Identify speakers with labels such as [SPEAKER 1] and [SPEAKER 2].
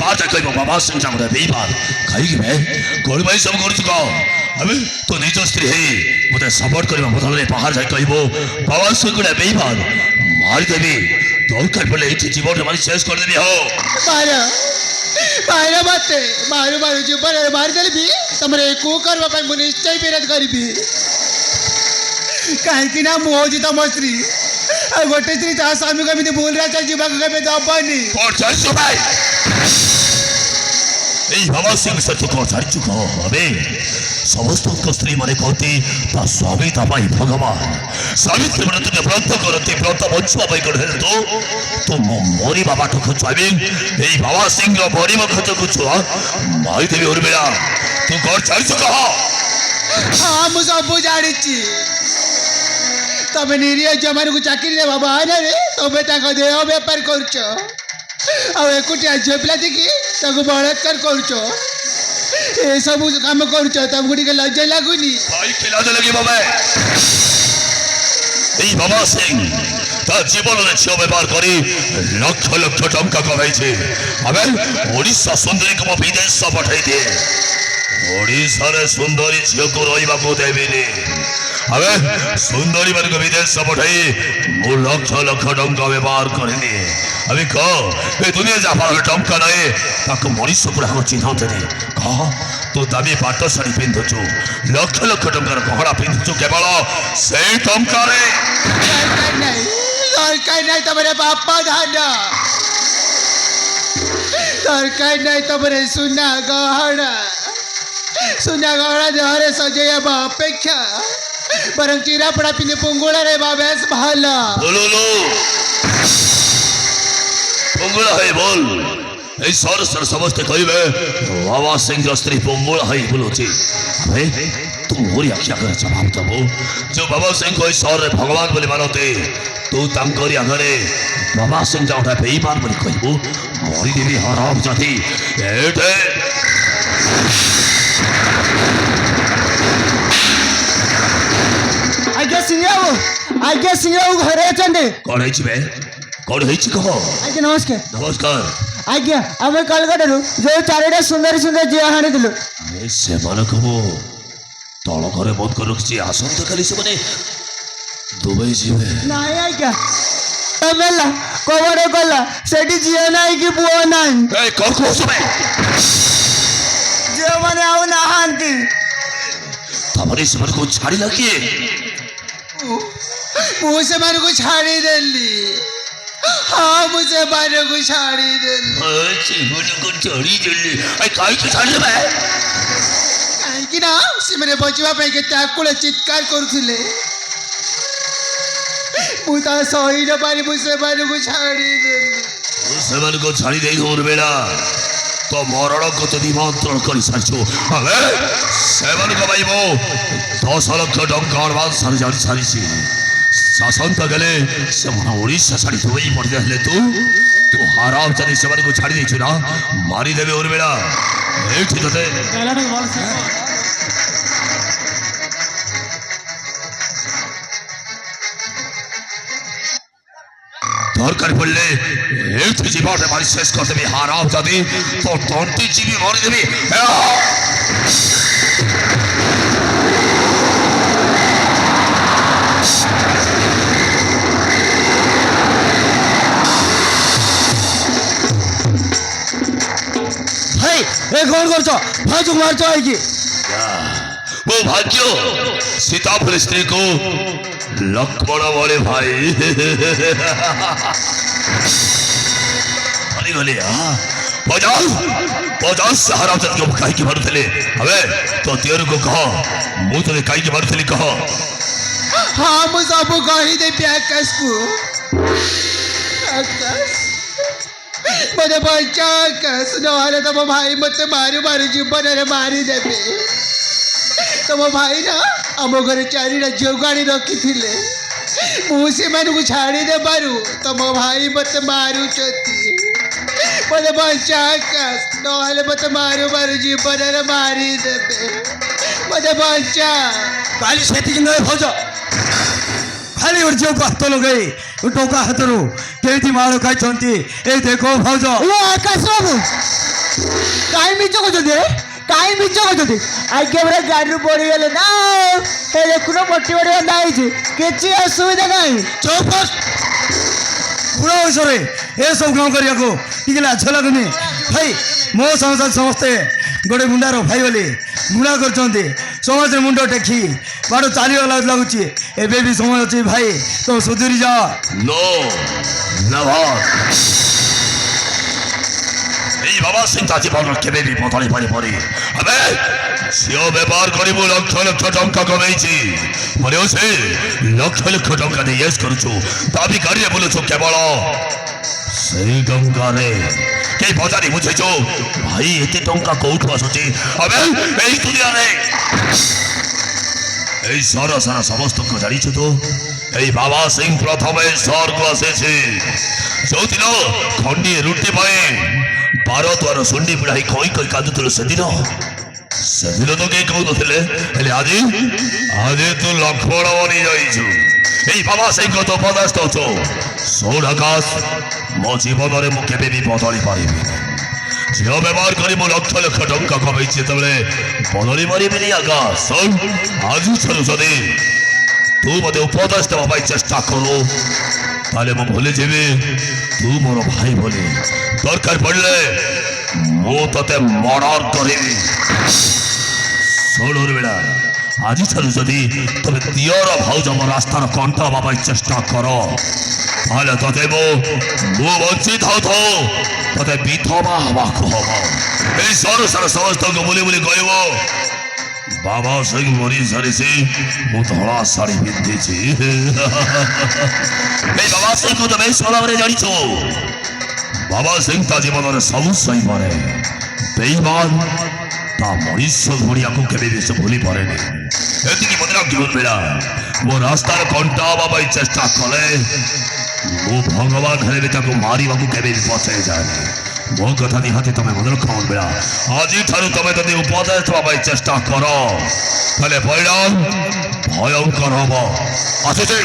[SPEAKER 1] बार जाके बाबा सिंह जामुदा बेईमान कहीं की मैं कोई भाई सब कर चुका अबे तो निज स्त्री है मुझे सपोर्ट करने बदले बाहर जाके कहीं वो बाबा सिंह को बेईमान मार देवी तो कर पड़े इस जीवन हमारी शेष कर देवी हो
[SPEAKER 2] मारा मारा बाते मारू मारू जीवन मार देवी तमरे को करवा पाए मुझे निश्चय पेरत करीबी कहीं ना मोजी तम स्त्री गोटे स्त्री ता स्वामी कमी भूल रहा जीवा को कभी दबानी
[SPEAKER 1] और चल सुबाई এই বাবা সিং সত্য কথা চুক হবে সমস্ত স্ত্রী মানে কতি তা স্বামী তাপাই ভগবান সাবিত্রী ব্রতকে ব্রত করতে ব্রত বঞ্চনা পাই করে তো তো মরি বাবা তো খুঁজবে এই বাবা সিং মরি মুখ তো কুছ মাই দেবী উর্মিলা তু ঘর ছাড়ি চুক
[SPEAKER 2] हाँ मु सब जानी तमें निरीह जमान को चाकरी दे बाबा आने रे तमें ताको देह बेपार करछ आ एकुटिया झियो पिला देखी ताको बलात्कार करछ ए सब काम करछ तुमको टिके लज्जा लागुनी
[SPEAKER 1] भाई के लाज लगे बाबा এই বাবা সিং তার জীবনের ঝিও ব্যবহার করে লক্ষ লক্ষ টাকা কামাইছে আবার ওড়িশা সুন্দরীকে বিদেশ পাঠাই দিয়ে ওড়িশার সুন্দরী ঝিওকে রইবাকু দেবেনি আবে সুন্দরী মানে বিদেশ পাঠাই মু লক্ষ লক্ষ টাকা ব্যবহার করেনি আমি ক এই দুনিয়া যা পারে টাকা নাই তাকে মনুষ্য পুরা চিহ্নতে নেই ক তো দামি পাট শাড়ি পিন্ধুছু লক্ষ লক্ষ টাকার গহনা পিন্ধুছু কেবল সেই টঙ্কারে
[SPEAKER 2] দরকার নাই তোমার বাপ্পা ধানা দরকার নাই তোমার সোনা গহনা দেহরে সজাইবা অপেক্ষা বরং চিরাপড়া পিনে পঙ্গুড়া রে বেশ ভালো
[SPEAKER 1] পঙ্গুড়া হয়ে বল এই সরসর সমস্ত কইবে বাবা সিং স্ত্রী পঙ্গুড়া হয়ে বলুছি ভাই तू मोरी आख्या कर जवाब दबो जो बाबा सिंह को ईश्वर भगवान बोले मानते तू तंकरी आगरे बाबा सिंह जा उठा बेईमान बोली कहबो मोरी देवी हराम जाति एटे
[SPEAKER 2] आज्ञा सिंह घरे अछंदे
[SPEAKER 1] कौन है बे कौन है कह
[SPEAKER 2] आज्ञा नमस्कार
[SPEAKER 1] नमस्कार
[SPEAKER 2] आज्ञा आम कलकटारू जो चारिटा सुंदर सुंदर झील हाणिलु
[SPEAKER 1] से मन कहो तल घरे बंद कर रखी आसंत काली से मैंने दुबई जीवे
[SPEAKER 2] नहीं आज्ञा तमेला कबड़ गला सेठी झील नहीं कि पुओ नहीं
[SPEAKER 1] ए कौन को सुबे
[SPEAKER 2] झील माने आउ नहांती
[SPEAKER 1] तमरे से मन को छाड़ी लगी
[SPEAKER 2] मुझे मन को छाड़ी देली हाँ मुझे मन को छाड़ी देली
[SPEAKER 1] अच्छी मन को छाड़ी देली आई काई को छाड़ी दे
[SPEAKER 2] कि ना से मेरे बचवा पे के त्याकुल चित्कार करुले मुता सही न पारी मुझे मन को छाड़ी देली
[SPEAKER 1] मुझे मन को छाड़ी दे दूर बेड़ा तो मरण को तो निमंत्रण कर सारिछो अबे सेवन को भाई वो 10 लाख टंका एडवांस सारी शासन तो गले से मन ओडिशा छाड़ी दुबई पड़ जाले तू हराम चली से मन को छाड़ी देछु ना मारी देबे और बेड़ा एठी तते दरकार पड़ले एठी जीवन रे मारी शेष कर देबे हराम जाति तो तंती जीवी मारी देबे
[SPEAKER 2] कौन कर भाजू मार चाहिए
[SPEAKER 1] वो भाग्यो सीता फुल स्त्री को लक्ष्मण बोले भाई गले पचास हराम चल के कहीं की मारुले अबे तो तेर को कह मु तो कहीं की मारुली कह
[SPEAKER 2] हाँ मु सब कही देवी आकाश को मत बचा आकाश नहले तुम भाई मत मारू मारू जीवन रे मारी देवे तुम भाई ना आम घर चारिटा झील गाड़ी रखी थे मुझे को छाड़ी दे पारू तुम भाई मत मारू मत बचा आकाश नहले मत मारू मारू जीवन रे मारी देवे मत बचा
[SPEAKER 3] काली से भौज खाली झील को हाथ लगे टोका हाथ रू के माड़ खाई देखो भौज
[SPEAKER 2] आकाश बाबू କାହିଁ ମିଛ କହୁଛନ୍ତି କାହିଁ ମିଛ କହୁଛନ୍ତି ଆଜ୍ଞା ପୁରା ଗାଡ଼ିରୁ ପଡ଼ିଗଲେ ନା ଏ ଦେଖୁନ ପଟି ପଟି ବନ୍ଧା ହେଇଛି କିଛି ଅସୁବିଧା ନାହିଁ
[SPEAKER 3] ଚୁପ କର। ବୁଢ଼ା ବୟସରେ ଏସବୁ କାମ କରିବାକୁ ଟିକେ ଲାଜ ଲାଗୁନି ଭାଇ। ମୋ ସଂସାର ସମସ୍ତେ ଗୋଟେ ମୁଣ୍ଡାର ଭାଇ ବୋଲି ଗୁଣା କରୁଛନ୍ତି। ସମାଜରେ ମୁଣ୍ଡ ଟେକି ବାଟ ଚାଲିଗଲା ଲାଗୁଛି। ଏବେ ବି ସମୟ ଅଛି ଭାଇ, ତ ସୁଧୁରି ଯା।
[SPEAKER 1] নো নেভার এই বাবা চিন্তা জীবন কেবে বি বদলি পারে আবে ঝিও ব্যবহার করিব লক্ষ লক্ষ টঙ্কা কমেইছি মনে আছে লক্ষ লক্ষ টঙ্কা দিয়ে ইয়েস করছু দাবি কারিয়ে বলেছ কেবল সেই টঙ্কারে কে বজারি বুঝেছ ভাই এতে টঙ্কা কোউঠু আসুছি আবে এই দুনিয়ারে এই সারা সারা সমস্তকে জানিছ তো এই বাবা সিং প্রথমে স্বর্গ আসেছে ଯୋଉଦିନ ଖଣ୍ଡିଏ ରୁଟି ପାଇଁ ବାର ଦ୍ୱାର ଶୁଣ୍ଡି ପିଢ଼ାଇ କଇଁ କଇଁ କାନ୍ଦୁଥିଲୁ ସେଦିନ ତ କେହି କହୁନଥିଲେ ହେଲେ ଆଜି ତୁ ଲକ୍ଷ୍ମଣ ବନି ଯାଇଛୁ। ଏଇ ବାବା ସିଂଙ୍କ ତ ଉପଦେଶ ଦଉଛୁ ଶୁଣ ଆକାଶ ମୋ ଜୀବନରେ ମୁଁ କେବେ ବି ବଦଳି ପାରିବିନି। ଝିଅ ବ୍ୟବହାର କରି ମୁଁ ଲକ୍ଷ ଲକ୍ଷ ଟଙ୍କା କମେଇଛି ଯେତେବେଳେ ବଦଳି ପାରିବିନି ଆକାଶ। ଶୁଣ ଆଜିଠାରୁ ଯଦି ତୁ ମୋତେ ଉପଦେଶ ଦେବା ପାଇଁ ଚେଷ୍ଟା କରୁ তাহলে ମୁଁ ଭୁଲିଯିବି ତୁ ମୋର ଭାଇ ବୋଲି। ଦରକାର ପଡ଼ିଲେ ମୁଁ ତତେ ମର୍ଡର କରିବି। ଶୁଣ ଉର୍ମିଳା ଆଜିଠାରୁ ଯଦି ତମେ ଦିଅର ଭାଉଜ ମୋ ରାସ୍ତାର କଣ୍ଟ ହେବା ପାଇଁ ଚେଷ୍ଟା କର ତାହେଲେ ତତେ ମୁଁ ବଞ୍ଚି ଥାଉ ତତେ ବିଧବା ହେବାକୁ ହବ। ଏଇ ସରୁ ସାର ସମସ୍ତଙ୍କୁ ବୁଲି ବୁଲି କହିବ ବାବା ସିଂ ମରି ସାରିଛି ମୁଁ ଧଳା ଶାଢ଼ୀ ପିନ୍ଧିଛି। এই বাবা সিং তো বেশ ভালোভাবে জানিছ বাবা সিং তা জীবনের ସବୁ ସହିପାରେ ବେଇମାନ ତା ମଣିଷ ଭଳିଆକୁ କେବେ ବି ସେ ଭୁଲି ପାରେନି। ଏତିକି ମନେ ରଖିବ ପିଲା ମୋ ରାସ୍ତାରେ କଣ୍ଟା ହେବା ପାଇଁ ଚେଷ୍ଟା କଲେ ମୁଁ ଭଗବାନ ହେଲେ ବି ତାକୁ ମାରିବାକୁ କେବେ ବି ପଛେଇ ଯାଏନି। ମୋ କଥା ନିହାତି ତମେ ମନେ ରଖ ପିଲା ଆଜିଠାରୁ ତମେ ଯଦି ଉପଦେଶ ଦେବା ପାଇଁ ଚେଷ୍ଟା କର ତାହେଲେ ପରିଣାମ ଭୟଙ୍କର ହବ। ଆସୁଛି